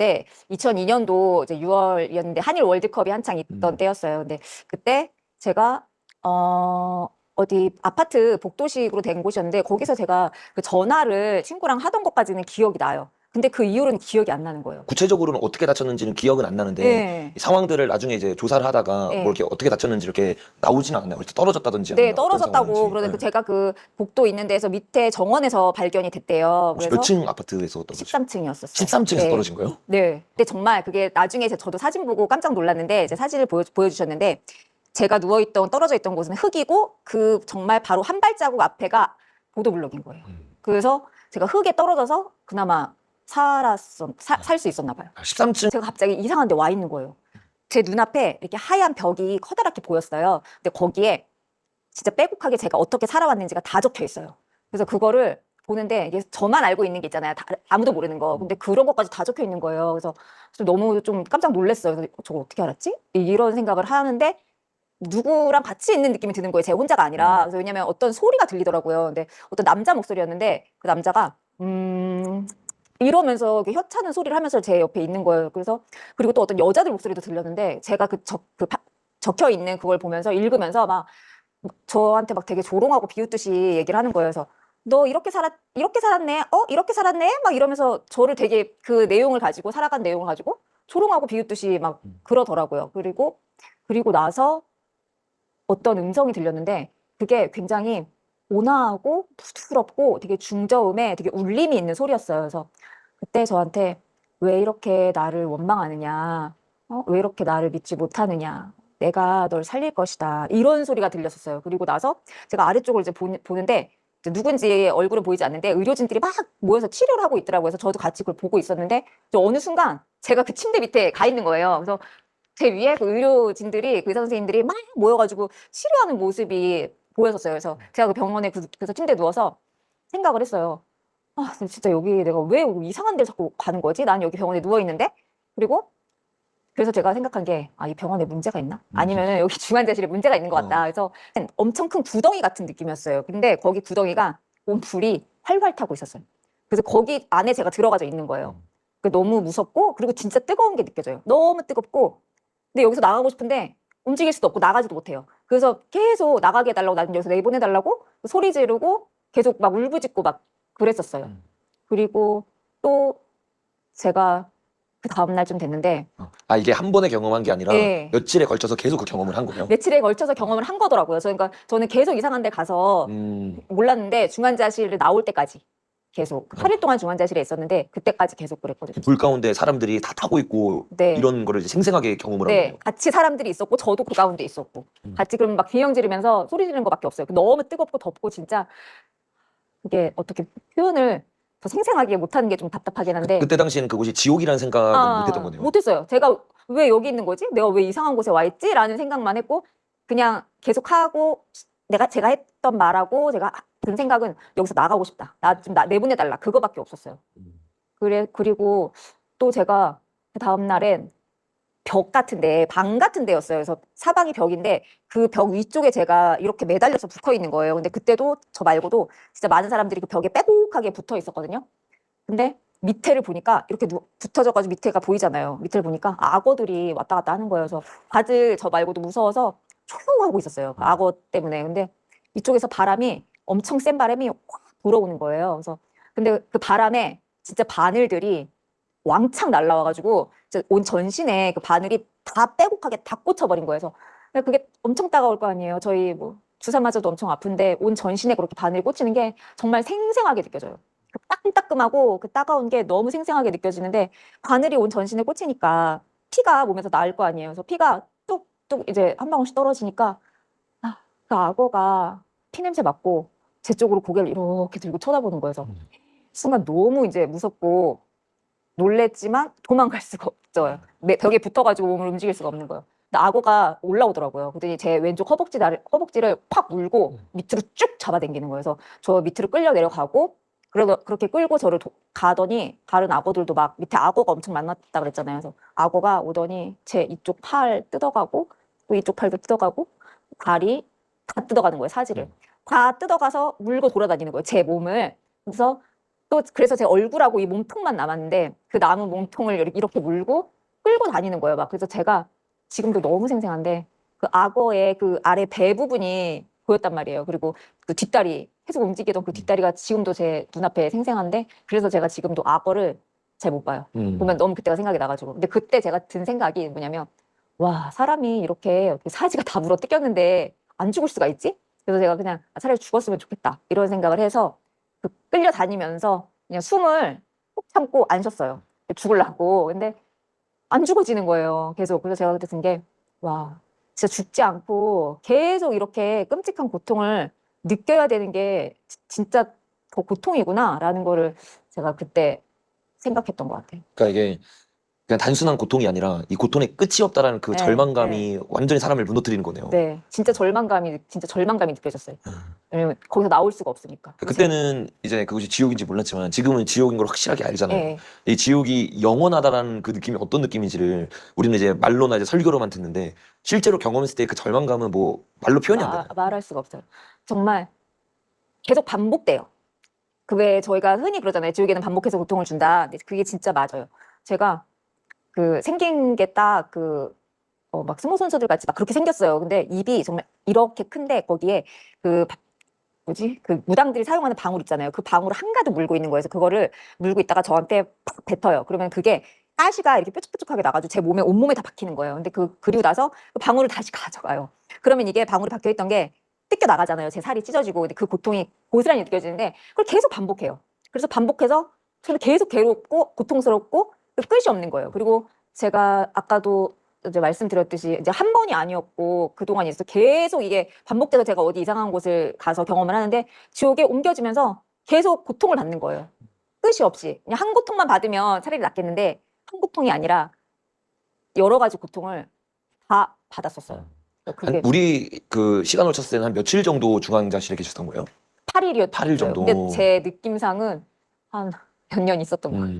때 2002년도 이제 6월이었는데 한일 월드컵이 한창 있던 때였어요. 근데 그때 제가 어디 아파트 복도식으로 된 곳이었는데 거기서 제가 그 전화를 친구랑 하던 것까지는 기억이 나요. 근데 그 이후로는 기억이 안 나는 거예요. 구체적으로는 어떻게 다쳤는지는 기억은 안 나는데 네. 이 상황들을 나중에 이제 조사를 하다가 네. 뭐 이렇게 어떻게 다쳤는지 이렇게 나오지는 않나요? 이렇게 떨어졌다든지 네, 아니면 어떤 떨어졌다고 상황인지. 그러는데 네. 제가 그 복도 있는 데에서 밑에 정원에서 발견이 됐대요. 혹시 그래서 몇 층 아파트에서 떨어진? 13층이었었어요. 13층에서 네. 떨어진 거예요? 네. 근데 정말 그게 나중에 저도 사진 보고 깜짝 놀랐는데 제 사진을 보여주셨는데 제가 누워있던 떨어져 있던 곳은 흙이고 그 정말 바로 한 발자국 앞에가 보도블록인 거예요. 그래서 제가 흙에 떨어져서 그나마 살 수 있었나 봐요. 13층. 제가 갑자기 이상한 데 와 있는 거예요. 제 눈앞에 이렇게 하얀 벽이 커다랗게 보였어요. 근데 거기에 진짜 빼곡하게 제가 어떻게 살아왔는지가 다 적혀 있어요. 그래서 그거를 보는데 이게 저만 알고 있는 게 있잖아요. 아무도 모르는 거. 근데 그런 것까지 다 적혀 있는 거예요. 그래서 너무 좀 깜짝 놀랐어요. 그래서 저거 어떻게 알았지? 이런 생각을 하는데 누구랑 같이 있는 느낌이 드는 거예요. 제가 혼자가 아니라. 그래서 왜냐면 어떤 소리가 들리더라고요. 근데 어떤 남자 목소리였는데 그 남자가 이러면서 이렇게 혀차는 소리를 하면서 제 옆에 있는 거예요. 그래서 그리고 또 어떤 여자들 목소리도 들렸는데 제가 적혀 있는 그걸 보면서 읽으면서 막 저한테 막 되게 조롱하고 비웃듯이 얘기를 하는 거예요. 그래서 너 이렇게 살았네? 이렇게 살았네? 막 이러면서 저를 되게 그 내용을 가지고 살아간 내용을 가지고 조롱하고 비웃듯이 막 그러더라고요. 그리고 나서 어떤 음성이 들렸는데 그게 굉장히 온화하고 부드럽고 되게 중저음에 되게 울림이 있는 소리였어요. 그래서 그때 저한테 왜 이렇게 나를 원망하느냐? 왜 이렇게 나를 믿지 못하느냐? 내가 널 살릴 것이다. 이런 소리가 들렸었어요. 그리고 나서 제가 아래쪽을 이제 보는데 이제 누군지 얼굴은 보이지 않는데 의료진들이 막 모여서 치료를 하고 있더라고요. 그래서 저도 같이 그걸 보고 있었는데 어느 순간 제가 그 침대 밑에 가 있는 거예요. 그래서 제 위에 그 의료진들이 그 의사 선생님들이 막 모여가지고 치료하는 모습이 보였었어요. 그래서 제가 그 병원에 그래서 침대에 누워서 생각을 했어요. 아, 진짜 여기 내가 왜 이상한 데를 자꾸 가는 거지? 난 여기 병원에 누워 있는데. 그리고 그래서 제가 생각한 게, 이 병원에 문제가 있나? 아니면 여기 중환자실에 문제가 있는 것 같다. 그래서 엄청 큰 구덩이 같은 느낌이었어요. 근데 거기 구덩이가 온 불이 활활 타고 있었어요. 그래서 거기 안에 제가 들어가져 있는 거예요. 너무 무섭고, 그리고 진짜 뜨거운 게 느껴져요. 너무 뜨겁고, 근데 여기서 나가고 싶은데 움직일 수도 없고 나가지도 못해요. 그래서 계속 나가게 해달라고 나는 여기서 내보내달라고 소리 지르고 계속 막 울부짖고 막 그랬었어요. 그리고 또 제가 그 다음날쯤 됐는데 이게 한 번에 경험한 게 아니라 네. 며칠에 걸쳐서 계속 그 경험을 한 거예요? 며칠에 걸쳐서 경험을 한 거더라고요. 그러니까 저는 계속 이상한 데 가서 몰랐는데 중환자실을 나올 때까지 계속 8일 동안 중환자실에 있었는데 그때까지 계속 그랬거든요. 불 가운데 사람들이 다 타고 있고 네. 이런 거를 이제 생생하게 경험을 한 네, 거예요? 같이 사람들이 있었고 저도 그 가운데 있었고 같이 그러면 막 비명 지르면서 소리 지르는 것밖에 없어요. 너무 뜨겁고 덥고 진짜 그게 어떻게 표현을 더 생생하게 못하는 게 좀 답답하긴 한데 그때 당시에는 그곳이 지옥이라는 생각은 못 했던 거네요. 못했어요. 제가 왜 여기 있는 거지? 내가 왜 이상한 곳에 와 있지? 라는 생각만 했고 그냥 계속하고 제가 했던 말하고 제가 든 생각은 여기서 나가고 싶다. 나 좀 내보내달라. 그거밖에 없었어요. 그리고 또 제가 그 다음날엔 벽 같은데 방 같은 데였어요. 그래서 사방이 벽인데 그 벽 위쪽에 제가 이렇게 매달려서 붙어 있는 거예요. 근데 그때도 저 말고도 진짜 많은 사람들이 그 벽에 빼곡하게 붙어 있었거든요. 근데 밑에를 보니까 이렇게 붙어져가지고 밑에가 보이잖아요. 밑에를 보니까 악어들이 왔다 갔다 하는 거예요. 그래서 다들 저 말고도 무서워서 조용하고 있었어요. 그 악어 때문에. 근데 이쪽에서 바람이 엄청 센 바람이 확 불어오는 거예요. 그래서 근데 그 바람에 진짜 바늘들이 왕창 날라와가지고 온 전신에 그 바늘이 다 빼곡하게 다 꽂혀버린 거예요. 그래서 그게 엄청 따가울 거 아니에요. 저희 뭐 주사 맞아도 엄청 아픈데 온 전신에 그렇게 바늘이 꽂히는 게 정말 생생하게 느껴져요. 그 따끔따끔하고 그 따가운 게 너무 생생하게 느껴지는데 바늘이 온 전신에 꽂히니까 피가 몸에서 나을 거 아니에요. 그래서 피가 뚝뚝 이제 한 방울씩 떨어지니까 그 악어가 피냄새 맡고 제 쪽으로 고개를 이렇게 들고 쳐다보는 거예요. 그래서 순간 너무 이제 무섭고 놀랬지만 도망갈 수가 없죠. 벽에 붙어가지고 몸을 움직일 수가 없는 거예요. 근데 악어가 올라오더라고요. 그랬더니 제 왼쪽 허벅지를 팍 물고 밑으로 쭉 잡아당기는 거예요. 그래서 저 밑으로 끌려 내려가고 그렇게 끌고 저를 가더니 다른 악어들도 막 밑에 악어가 엄청 많았다 그랬잖아요. 그래서 악어가 오더니 제 이쪽 팔 뜯어가고 또 이쪽 팔도 뜯어가고 다리 다 뜯어가는 거예요. 사지를 다 뜯어가서 물고 돌아다니는 거예요. 제 몸을. 그래서 또 그래서 제 얼굴하고 이 몸통만 남았는데 그 남은 몸통을 이렇게 물고 끌고 다니는 거예요. 막 그래서 제가 지금도 너무 생생한데 그 악어의 그 아래 배 부분이 보였단 말이에요. 그리고 그 뒷다리 계속 움직이던 그 뒷다리가 지금도 제 눈앞에 생생한데 그래서 제가 지금도 악어를 잘 못 봐요. 보면 너무 그때가 생각이 나가지고. 근데 그때 제가 든 생각이 뭐냐면 와 사람이 이렇게 사지가 다 물어 뜯겼는데 안 죽을 수가 있지? 그래서 제가 그냥 차라리 죽었으면 좋겠다 이런 생각을 해서 그 끌려다니면서 그냥 숨을 꾹 참고 안 쉬었어요. 죽으려고. 근데 안 죽어지는 거예요. 계속. 그래서 제가 그때 든 게, 와, 진짜 죽지 않고 계속 이렇게 끔찍한 고통을 느껴야 되는 게 진짜 더 고통이구나라는 거를 제가 그때 생각했던 것 같아요. 그러니까 이게 그냥 단순한 고통이 아니라 이 고통의 끝이 없다라는 그 네, 절망감이 완전히 사람을 무너뜨리는 거네요. 네, 진짜 절망감이 느껴졌어요. 왜냐면 거기서 나올 수가 없으니까. 그때는 이제 그것이 지옥인지 몰랐지만 지금은 지옥인 걸 확실하게 알잖아요. 네. 이 지옥이 영원하다라는 그 느낌이 어떤 느낌인지를 우리는 이제 말로나 이제 설교로만 듣는데 실제로 경험했을 때 그 절망감은 뭐 말로 표현이 안 되나요? 말할 수가 없어요. 정말 계속 반복돼요. 그 왜 저희가 흔히 그러잖아요. 지옥에는 반복해서 고통을 준다. 근데 그게 진짜 맞아요. 제가 그 생긴 게 딱 막 스모 선수들 같이 막 그렇게 생겼어요. 근데 입이 정말 이렇게 큰데 거기에 그 뭐지? 그 무당들이 사용하는 방울 있잖아요. 그 방울을 한가득 물고 있는 거예요. 그래서 그거를 물고 있다가 저한테 팍 뱉어요. 그러면 그게 가시가 이렇게 뾰족뾰족하게 나가지고 제 몸에 온몸에 다 박히는 거예요. 근데 그리고 나서 그 방울을 다시 가져가요. 그러면 이게 방울이 박혀 있던 게 뜯겨 나가잖아요. 제 살이 찢어지고 근데 그 고통이 고스란히 느껴지는데 그걸 계속 반복해요. 그래서 반복해서 저는 계속 괴롭고 고통스럽고 끝이 없는 거예요. 그리고 제가 아까도 이제 말씀드렸듯이 이제 한 번이 아니었고 그동안 있어 계속 이게 반복돼서 제가 어디 이상한 곳을 가서 경험을 하는데 지옥에 옮겨지면서 계속 고통을 받는 거예요. 끝이 없이. 그냥 한 고통만 받으면 차라리 낫겠는데 한 고통이 아니라 여러 가지 고통을 다 받았었어요. 그게 우리 그 시간을 쳤을 때는 한 며칠 정도 중환자실에 계셨던 거예요? 8일이었어요. 8일 정도. 근데 제 느낌상은 한 몇 년 있었던 것 같아요.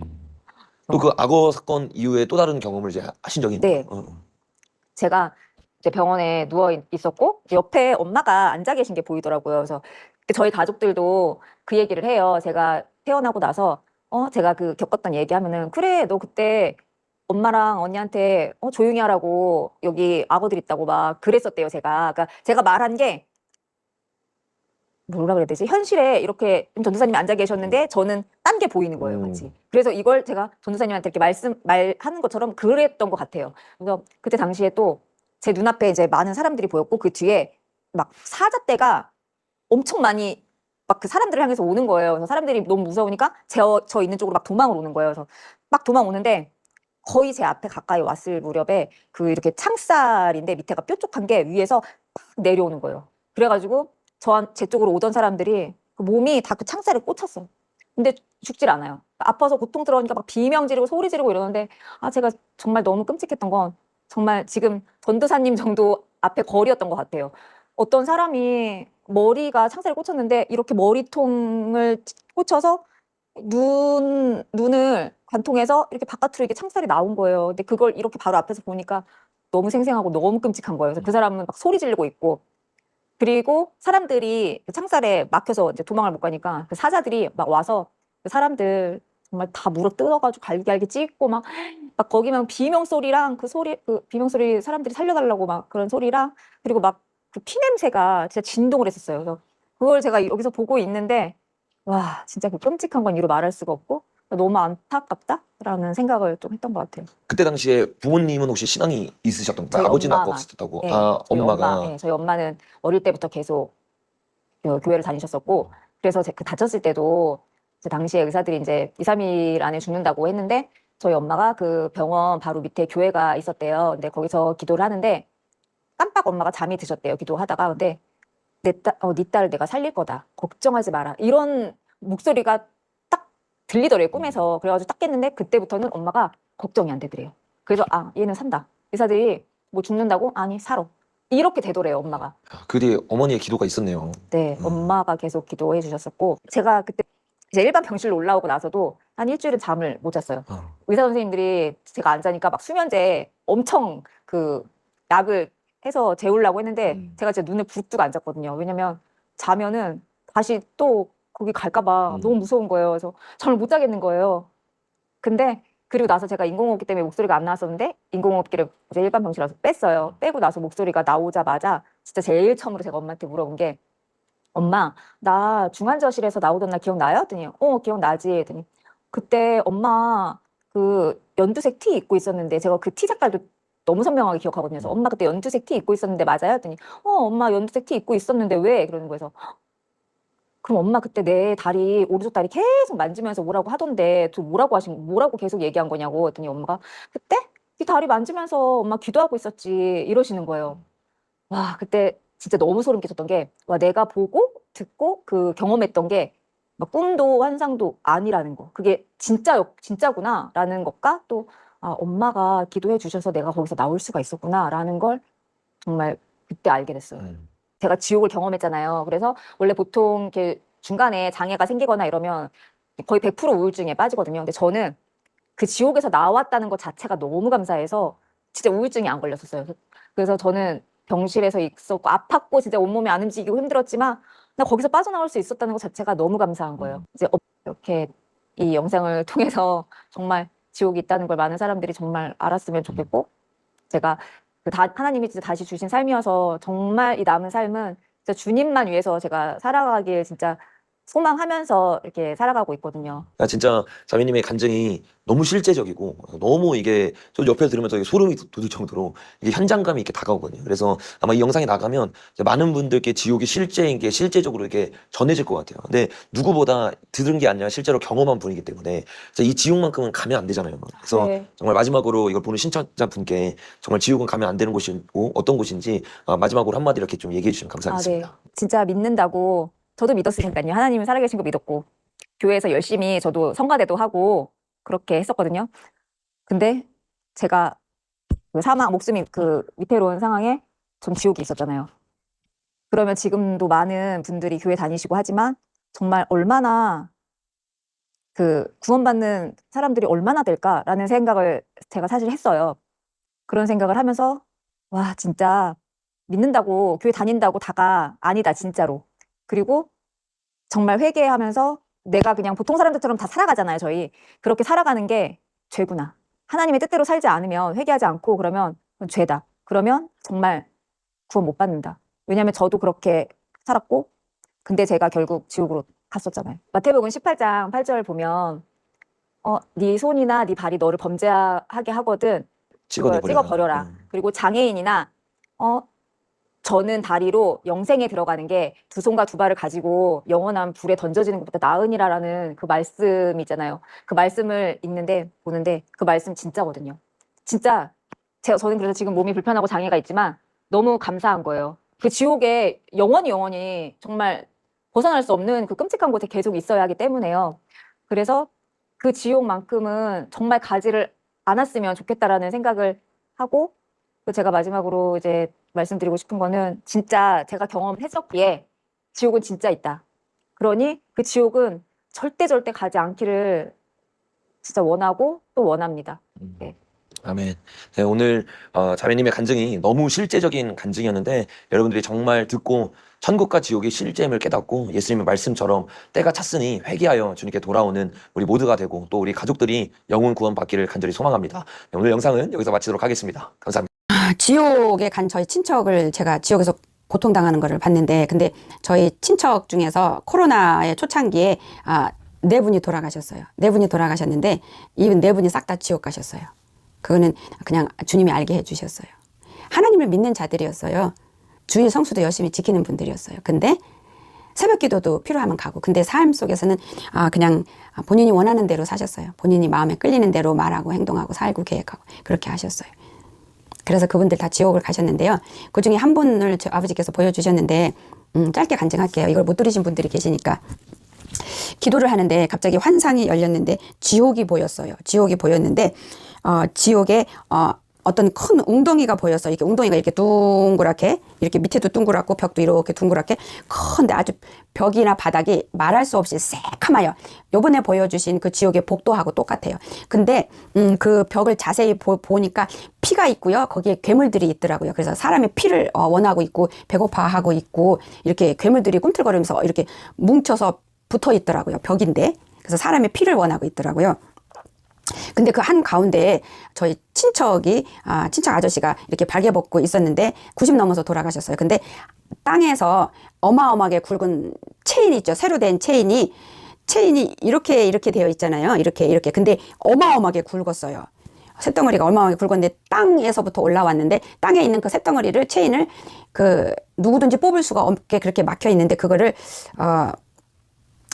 또 그 악어 사건 이후에 또 다른 경험을 이제 하신 적이 있나요? 네. 제가 이제 병원에 누워 있었고 옆에 엄마가 앉아 계신 게 보이더라고요. 그래서 저희 가족들도 그 얘기를 해요. 제가 태어나고 나서 제가 그 겪었던 얘기하면은 그래 너 그때 엄마랑 언니한테 조용히 하라고 여기 악어들 있다고 막 그랬었대요. 그러니까 제가 말한 게 뭐라 그래야 되지? 현실에 이렇게 전도사님이 앉아 계셨는데 저는 딴 게 보이는 거예요, 같이. 그래서 이걸 제가 전도사님한테 이렇게 말하는 것처럼 그랬던 것 같아요. 그래서 그때 당시에 또 제 눈앞에 이제 많은 사람들이 보였고 그 뒤에 막 사자떼가 엄청 많이 막 그 사람들을 향해서 오는 거예요. 그래서 사람들이 너무 무서우니까 저 있는 쪽으로 막 도망을 오는 거예요. 그래서 막 도망오는데 거의 제 앞에 가까이 왔을 무렵에 그 이렇게 창살인데 밑에가 뾰족한 게 위에서 팍 내려오는 거예요. 그래가지고 제 쪽으로 오던 사람들이 그 몸이 다 그 창살에 꽂혔어요. 근데 죽질 않아요. 아파서 고통스러우니까 막 비명 지르고 소리 지르고 이러는데 제가 정말 너무 끔찍했던 건 정말 지금 전도사님 정도 앞에 거리였던 것 같아요. 어떤 사람이 머리가 창살에 꽂혔는데 이렇게 머리통을 꽂혀서 눈을 관통해서 이렇게 바깥으로 이렇게 창살이 나온 거예요. 근데 그걸 이렇게 바로 앞에서 보니까 너무 생생하고 너무 끔찍한 거예요. 그래서 그 사람은 막 소리 지르고 있고 그리고 사람들이 그 창살에 막혀서 이제 도망을 못 가니까 그 사자들이 막 와서 그 사람들 정말 다 물어 뜯어가지고 갈기갈기 찢고 막 거기만 비명 소리랑 그 비명 소리 사람들이 살려달라고 막 그런 소리랑 그리고 막 그 피 냄새가 진짜 진동을 했었어요. 그래서 그걸 제가 여기서 보고 있는데 와 진짜 그 끔찍한 건 이루 말할 수가 없고 너무 안타깝다라는 생각을 좀 했던 것 같아요. 그때 당시에 부모님은 혹시 신앙이 있으셨던 저희 거예요? 아버지는 아까 엄마가. 없었다고. 네, 저희 엄마가. 저희 엄마는 어릴 때부터 계속 교회를 다니셨었고 그래서 그 다쳤을 때도 당시에 의사들이 이제 2, 3일 안에 죽는다고 했는데 저희 엄마가 그 병원 바로 밑에 교회가 있었대요. 근데 거기서 기도를 하는데 깜빡 엄마가 잠이 드셨대요. 기도하다가 근데 네 딸을 내가 살릴 거다. 걱정하지 마라. 이런 목소리가 딱 들리더래요. 꿈에서. 그래가지고 딱 깼는데 그때부터는 엄마가 걱정이 안 되더래요. 그래서 얘는 산다. 의사들이 뭐 죽는다고? 아니 살아. 이렇게 되더래요. 엄마가. 그 뒤에 어머니의 기도가 있었네요. 네, 엄마가 계속 기도해 주셨었고 제가 그때 이제 일반 병실로 올라오고 나서도 한 일주일은 잠을 못 잤어요. 의사 선생님들이 제가 안 자니까 막 수면제 엄청 그 약을 해서 재우려고 했는데 제가 제 눈을 부릅뜨고 안 잤거든요. 왜냐면 자면은 다시 또 거기 갈까봐 너무 무서운 거예요. 그래서 잠을 못 자겠는 거예요. 근데 그리고 나서 제가 인공호흡기 때문에 목소리가 안 나왔었는데 인공호흡기를 이제 일반 병실에서 뺐어요. 빼고 나서 목소리가 나오자마자 진짜 제일 처음으로 제가 엄마한테 물어본 게 엄마, 나 중환자실에서 나오던 날 기억나요? 했더니 기억나지. 했더니 그때 엄마 그 연두색 티 입고 있었는데 제가 그 티 색깔도 너무 선명하게 기억하거든요. 그래서 엄마 그때 연두색 티 입고 있었는데 맞아요? 했더니 엄마 연두색 티 입고 있었는데 왜? 그러는 거예요. 그래서 그럼 엄마 그때 내 다리 오른쪽 다리 계속 만지면서 뭐라고 하던데 뭐라고 계속 얘기한 거냐고 했더니 엄마가 그때 네 다리 만지면서 엄마 기도하고 있었지 이러시는 거예요. 와 그때 진짜 너무 소름 끼쳤던 게 와 내가 보고 듣고 그 경험했던 게 막 꿈도 환상도 아니라는 거 그게 진짜구나라는 것과 또 엄마가 기도해 주셔서 내가 거기서 나올 수가 있었구나라는 걸 정말 그때 알게 됐어요. 제가 지옥을 경험했잖아요. 그래서 원래 보통 이렇게 중간에 장애가 생기거나 이러면 거의 100% 우울증에 빠지거든요. 근데 저는 그 지옥에서 나왔다는 것 자체가 너무 감사해서 진짜 우울증이 안 걸렸었어요. 그래서 저는 병실에서 있었고 아팠고 진짜 온몸이 안 움직이고 힘들었지만 나 거기서 빠져나올 수 있었다는 것 자체가 너무 감사한 거예요. 이제 이렇게 이 영상을 통해서 정말 지옥이 있다는 걸 많은 사람들이 정말 알았으면 좋겠고 제가 하나님이 진짜 다시 주신 삶이어서 정말 이 남은 삶은 진짜 주님만 위해서 제가 살아가길 진짜 소망하면서 이렇게 살아가고 있거든요. 진짜 자매님의 간증이 너무 실제적이고 너무 이게 저 옆에서 들으면서 이게 소름이 돋을 정도로 이게 현장감이 이렇게 다가오거든요. 그래서 아마 이 영상이 나가면 이제 많은 분들께 지옥이 실제인 게 실제적으로 이렇게 전해질 것 같아요. 근데 누구보다 들은 게 아니라 실제로 경험한 분이기 때문에 이 지옥만큼은 가면 안 되잖아요. 그래서 네. 정말 마지막으로 이걸 보는 신청자분께 정말 지옥은 가면 안 되는 곳이고 어떤 곳인지 마지막으로 한마디 이렇게 좀 얘기해 주시면 감사하겠습니다. 네. 진짜 믿는다고 저도 믿었으니까요. 하나님은 살아계신 거 믿었고 교회에서 열심히 저도 성가대도 하고 그렇게 했었거든요. 근데 제가 그 목숨이 그 위태로운 상황에 전 지옥이 있었잖아요. 그러면 지금도 많은 분들이 교회 다니시고 하지만 정말 얼마나 그 구원받는 사람들이 얼마나 될까라는 생각을 제가 사실 했어요. 그런 생각을 하면서 와 진짜 믿는다고 교회 다닌다고 다가 아니다 진짜로. 그리고 정말 회개하면서 내가 그냥 보통 사람들처럼 다 살아가잖아요. 저희 그렇게 살아가는 게 죄구나. 하나님의 뜻대로 살지 않으면 회개하지 않고 그러면 그건 죄다. 그러면 정말 구원 못 받는다. 왜냐하면 저도 그렇게 살았고 근데 제가 결국 지옥으로 갔었잖아요. 마태복음 18장 8절 보면 네 손이나 네 발이 너를 범죄하게 하거든 찍어버려라. 그리고 장애인이나 저는 다리로 영생에 들어가는 게 두 손과 두 발을 가지고 영원한 불에 던져지는 것보다 나으니라라는 그 말씀이 있잖아요. 그 말씀을 보는데 그 말씀 진짜거든요. 진짜 저는 그래서 지금 몸이 불편하고 장애가 있지만 너무 감사한 거예요. 그 지옥에 영원히 정말 벗어날 수 없는 그 끔찍한 곳에 계속 있어야 하기 때문에요. 그래서 그 지옥만큼은 정말 가지를 않았으면 좋겠다라는 생각을 하고 제가 마지막으로 이제 말씀드리고 싶은 거는 진짜 제가 경험했었기에 지옥은 진짜 있다. 그러니 그 지옥은 절대 가지 않기를 진짜 원하고 또 원합니다. 네. 아멘. 네, 오늘 자매님의 간증이 너무 실제적인 간증이었는데 여러분들이 정말 듣고 천국과 지옥의 실제임을 깨닫고 예수님의 말씀처럼 때가 찼으니 회개하여 주님께 돌아오는 우리 모두가 되고 또 우리 가족들이 영혼 구원 받기를 간절히 소망합니다. 네, 오늘 영상은 여기서 마치도록 하겠습니다. 감사합니다. 지옥에 간 저희 친척을 제가 지옥에서 고통당하는 거를 봤는데 근데 저희 친척 중에서 코로나의 초창기에 4분이 돌아가셨어요. 4분이 돌아가셨는데 이 4분이 싹 다 지옥 가셨어요. 그거는 그냥 주님이 알게 해주셨어요. 하나님을 믿는 자들이었어요. 주일 성수도 열심히 지키는 분들이었어요. 근데 새벽 기도도 필요하면 가고 근데 삶 속에서는 그냥 본인이 원하는 대로 사셨어요. 본인이 마음에 끌리는 대로 말하고 행동하고 살고 계획하고 그렇게 하셨어요. 그래서 그분들 다 지옥을 가셨는데요. 그중에 한 분을 저 아버지께서 보여주셨는데 짧게 간증할게요. 이걸 못 들으신 분들이 계시니까. 기도를 하는데 갑자기 환상이 열렸는데 지옥이 보였어요. 지옥이 보였는데 지옥에 어떤 큰 웅덩이가 보였어요. 이렇게 웅덩이가 이렇게 둥그랗게 이렇게 밑에도 둥그랗고 벽도 이렇게 둥그랗게 큰데 아주 벽이나 바닥이 말할 수 없이 새카마요. 요번에 보여주신 그 지옥의 복도하고 똑같아요. 근데 그 벽을 자세히 보니까 피가 있고요. 거기에 괴물들이 있더라고요. 그래서 사람의 피를 원하고 있고 배고파하고 있고 이렇게 괴물들이 꿈틀거리면서 이렇게 뭉쳐서 붙어 있더라고요. 벽인데. 그래서 사람의 피를 원하고 있더라고요. 근데 그 한 가운데에 저희 친척 아저씨가 이렇게 발개벗고 있었는데 90 넘어서 돌아가셨어요. 근데 땅에서 어마어마하게 굵은 체인이 있죠. 새로 된 체인이 이렇게 되어 있잖아요. 이렇게. 근데 어마어마하게 굵었어요. 쇳덩어리가 어마어마하게 굵었는데 땅에서부터 올라왔는데 땅에 있는 그 쇳덩어리를 체인을 누구든지 뽑을 수가 없게 그렇게 막혀 있는데 그거를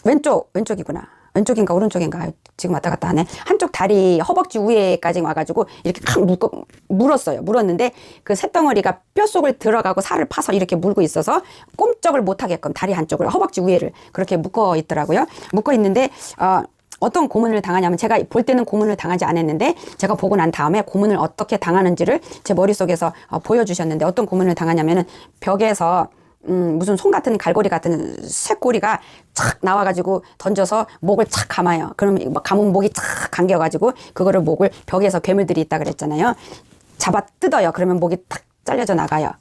왼쪽이구나. 왼쪽인가 오른쪽인가 지금 왔다 갔다 하네. 한쪽 다리 허벅지 위에까지 와가지고 이렇게 칵 물었어요. 물었는데 그 쇳덩어리가 뼛속을 들어가고 살을 파서 이렇게 물고 있어서 꼼짝을 못하게끔 다리 한쪽을 허벅지 위에를 그렇게 묶어 있더라고요. 묶어 있는데 어떤 고문을 당하냐면 제가 볼 때는 고문을 당하지 않았는데 제가 보고 난 다음에 고문을 어떻게 당하는지를 제 머릿속에서 보여주셨는데 어떤 고문을 당하냐면은 벽에서 무슨 송 같은 갈고리 같은 쇠꼬리가 착 나와가지고 던져서 목을 착 감아요. 그러면 감은 목이 착 감겨가지고 그거를 목을 벽에서 괴물들이 있다 그랬잖아요. 잡아 뜯어요. 그러면 목이 탁 잘려져 나가요.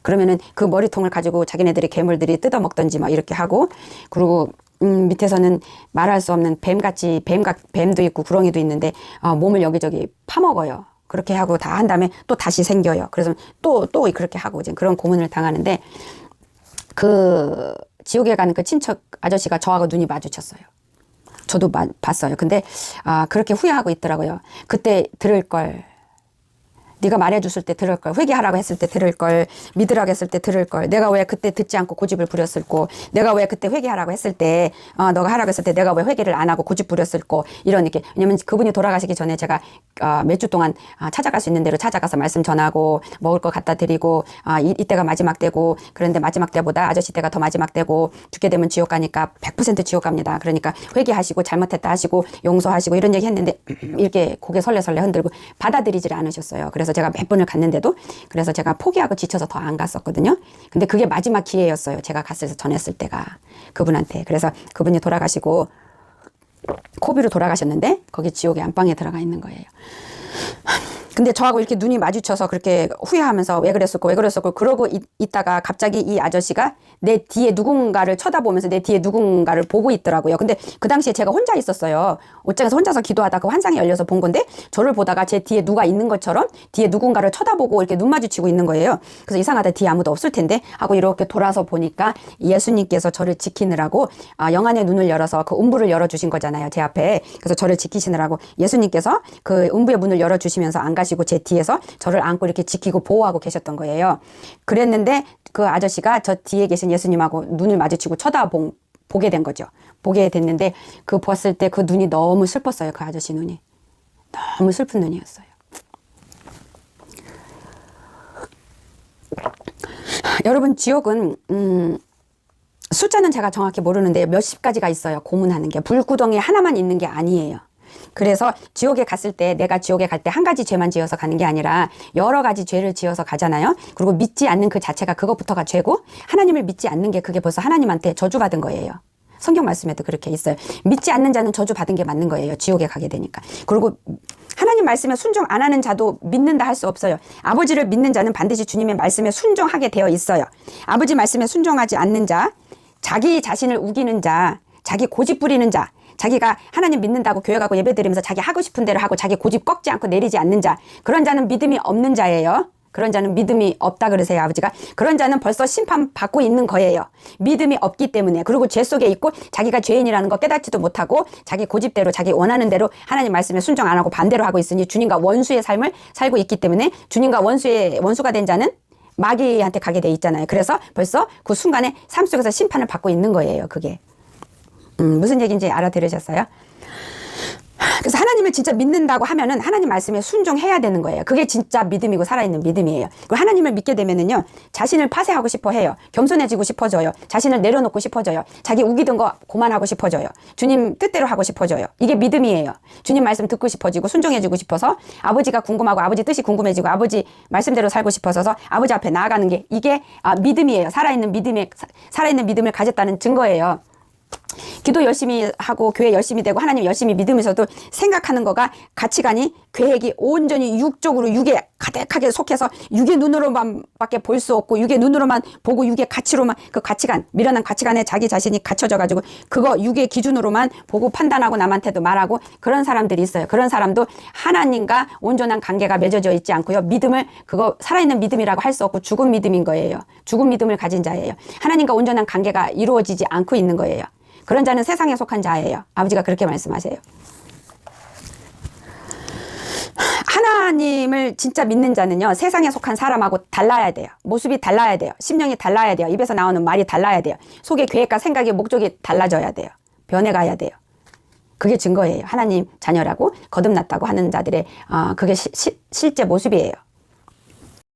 그러면은 그 머리통을 가지고 자기네들이 괴물들이 뜯어 먹던지 막 이렇게 하고 그리고 밑에서는 말할 수 없는 뱀도 있고 구렁이도 있는데 몸을 여기저기 파먹어요. 그렇게 하고 다 한 다음에 또 다시 생겨요. 그래서 또 그렇게 하고 이제 그런 고문을 당하는데 그 지옥에 가는 그 친척 아저씨가 저하고 눈이 마주쳤어요. 저도 봤어요. 근데 그렇게 후회하고 있더라고요. 그때 들을 걸. 네가 말해줬을 때 들을 걸, 회개하라고 했을 때 들을 걸, 믿으라고 했을 때 들을 걸, 내가 왜 그때 듣지 않고 고집을 부렸을꼬, 내가 왜 그때 회개하라고 했을 때, 너가 하라고 했을 때 내가 왜 회개를 안 하고 고집 부렸을꼬, 이런 이렇게. 왜냐면 그분이 돌아가시기 전에 제가 몇 주 동안 찾아갈 수 있는 대로 찾아가서 말씀 전하고 먹을 거 갖다 드리고 이때가 마지막 때고 그런데 마지막 때보다 아저씨 때가 더 마지막 때고 죽게 되면 지옥 가니까 100% 지옥 갑니다. 그러니까 회개하시고 잘못했다 하시고 용서하시고 이런 얘기 했는데 이렇게 고개 설레설레 흔들고 받아들이질 않으셨어요. 그래서 제가 몇 번을 갔는데도 그래서 제가 포기하고 지쳐서 더 안 갔었거든요. 근데 그게 마지막 기회였어요. 제가 갔을 때 전했을 때가 그분한테. 그래서 그분이 돌아가시고 코비로 돌아가셨는데 거기 지옥의 안방에 들어가 있는 거예요. 근데 저하고 이렇게 눈이 마주쳐서 그렇게 후회하면서 왜 그랬었고 그러고 있다가 갑자기 이 아저씨가 내 뒤에 누군가를 쳐다보면서 내 뒤에 누군가를 보고 있더라고요. 근데 그 당시에 제가 혼자 있었어요. 옷장에서 혼자서 기도하다가 그 환상이 열려서 본 건데 저를 보다가 제 뒤에 누가 있는 것처럼 뒤에 누군가를 쳐다보고 이렇게 눈 마주치고 있는 거예요. 그래서 이상하다, 뒤에 아무도 없을 텐데 하고 이렇게 돌아서 보니까 예수님께서 저를 지키느라고 영안의 눈을 열어서 그 음부를 열어주신 거잖아요, 제 앞에. 그래서 저를 지키시느라고 예수님께서 그 음부의 문을 열어주시면서 안 가시고 제 뒤에서 저를 안고 이렇게 지키고 보호하고 계셨던 거예요. 그랬는데 그 아저씨가 저 뒤에 계신 예수님하고 눈을 마주치고 보게 된 거죠. 보게 됐는데 그 봤을 때 그 눈이 너무 슬펐어요. 그 아저씨 눈이. 너무 슬픈 눈이었어요. 여러분, 지옥은 숫자는 제가 정확히 모르는데 몇십 가지가 있어요. 고문하는 게. 불구덩이 하나만 있는 게 아니에요. 그래서 지옥에 갔을 때 내가 지옥에 갈 때 한 가지 죄만 지어서 가는 게 아니라 여러 가지 죄를 지어서 가잖아요. 그리고 믿지 않는 그 자체가 그것부터가 죄고 하나님을 믿지 않는 게 그게 벌써 하나님한테 저주받은 거예요. 성경 말씀에도 그렇게 있어요. 믿지 않는 자는 저주받은 게 맞는 거예요. 지옥에 가게 되니까. 그리고 하나님 말씀에 순종 안 하는 자도 믿는다 할 수 없어요. 아버지를 믿는 자는 반드시 주님의 말씀에 순종하게 되어 있어요. 아버지 말씀에 순종하지 않는 자, 자기 자신을 우기는 자, 자기 고집 부리는 자, 자기가 하나님 믿는다고 교회 가고 예배 드리면서 자기 하고 싶은 대로 하고 자기 고집 꺾지 않고 내리지 않는 자, 그런 자는 믿음이 없는 자예요. 그런 자는 믿음이 없다 그러세요, 아버지가. 그런 자는 벌써 심판받고 있는 거예요. 믿음이 없기 때문에. 그리고 죄 속에 있고 자기가 죄인이라는 거 깨닫지도 못하고 자기 고집대로 자기 원하는 대로 하나님 말씀에 순종 안 하고 반대로 하고 있으니 주님과 원수의 삶을 살고 있기 때문에 주님과 원수가 된 자는 마귀한테 가게 돼 있잖아요. 그래서 벌써 그 순간에 삶 속에서 심판을 받고 있는 거예요, 그게. 무슨 얘기인지 알아들으셨어요? 그래서 하나님을 진짜 믿는다고 하면은 하나님 말씀에 순종해야 되는 거예요. 그게 진짜 믿음이고 살아있는 믿음이에요. 그리고 하나님을 믿게 되면은요, 자신을 파쇄하고 싶어 해요. 겸손해지고 싶어져요. 자신을 내려놓고 싶어져요. 자기 우기던 거 그만하고 싶어져요. 주님 뜻대로 하고 싶어져요. 이게 믿음이에요. 주님 말씀 듣고 싶어지고 순종해지고 싶어서 아버지가 궁금하고 아버지 뜻이 궁금해지고 아버지 말씀대로 살고 싶어서 아버지 앞에 나아가는 게 이게 믿음이에요. 살아있는 믿음을 가졌다는 증거예요. 기도 열심히 하고 교회 열심히 되고 하나님 열심히 믿으면서도 생각하는 거가 가치관이 계획이 온전히 육적으로 육에 가득하게 속해서 육의 눈으로만 밖에 볼 수 없고 육의 눈으로만 보고 육의 가치로만 그 가치관 미련한 가치관에 자기 자신이 갇혀져 가지고 그거 육의 기준으로만 보고 판단하고 남한테도 말하고 그런 사람들이 있어요. 그런 사람도 하나님과 온전한 관계가 맺어져 있지 않고요. 믿음을 그거 살아있는 믿음이라고 할 수 없고 죽은 믿음인 거예요. 죽은 믿음을 가진 자예요. 하나님과 온전한 관계가 이루어지지 않고 있는 거예요. 그런 자는 세상에 속한 자예요. 아버지가 그렇게 말씀하세요. 하나님을 진짜 믿는 자는요, 세상에 속한 사람하고 달라야 돼요. 모습이 달라야 돼요. 심령이 달라야 돼요. 입에서 나오는 말이 달라야 돼요. 속의 계획과 생각의 목적이 달라져야 돼요. 변해가야 돼요. 그게 증거예요. 하나님 자녀라고 거듭났다고 하는 자들의 그게 실제 모습이에요.